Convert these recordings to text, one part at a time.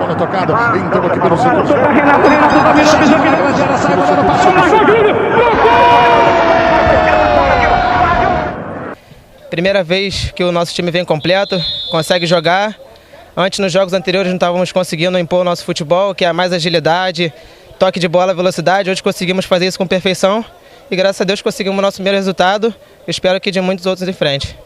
bola tocada, entrou aqui pelo segundo. Primeira vez que o nosso time vem completo, consegue jogar. Antes, nos jogos anteriores, não estávamos conseguindo impor o nosso futebol, que é mais agilidade, toque de bola, velocidade. Hoje conseguimos fazer isso com perfeição e, graças a Deus, conseguimos o nosso primeiro resultado. Espero que de muitos outros em frente.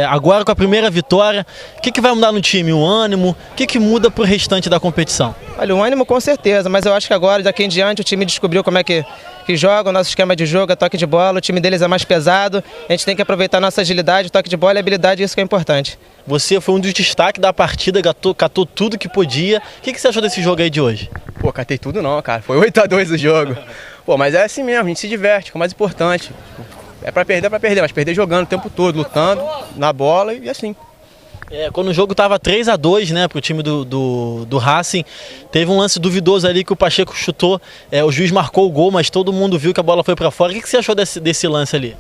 Agora, com a primeira vitória, o que vai mudar no time? O ânimo? O que muda para o restante da competição? Olha, o ânimo com certeza, mas eu acho que agora, daqui em diante, o time descobriu como é que joga, o nosso esquema de jogo, toque de bola, o time deles é mais pesado, a gente tem que aproveitar a nossa agilidade, toque de bola e habilidade, isso que é importante. Você foi um dos destaques da partida, catou tudo que podia. O que você achou desse jogo aí de hoje? Pô, catei tudo não, cara. Foi 8-2 o jogo. Pô, mas é assim mesmo, a gente se diverte, que é o mais importante. É pra perder, mas perder jogando o tempo todo, lutando na bola e assim. Quando o jogo estava 3-2, né, pro time do Racing, teve um lance duvidoso ali que o Pacheco chutou, o juiz marcou o gol, mas todo mundo viu que a bola foi para fora. O que você achou desse lance ali?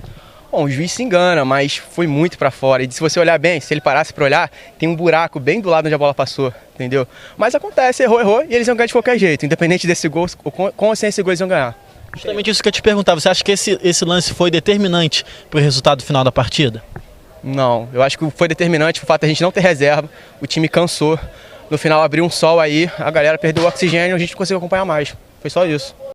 Bom, o juiz se engana, mas foi muito para fora. E se você olhar bem, se ele parasse para olhar, tem um buraco bem do lado onde a bola passou, entendeu? Mas acontece, errou e eles iam ganhar de qualquer jeito. Independente desse gol, com ou sem esse gol eles iam ganhar. Justamente isso que eu te perguntava, você acha que esse lance foi determinante para o resultado final da partida? Não, eu acho que foi determinante o fato de a gente não ter reserva, o time cansou. No final abriu um sol aí, a galera perdeu o oxigênio e a gente não conseguiu acompanhar mais. Foi só isso.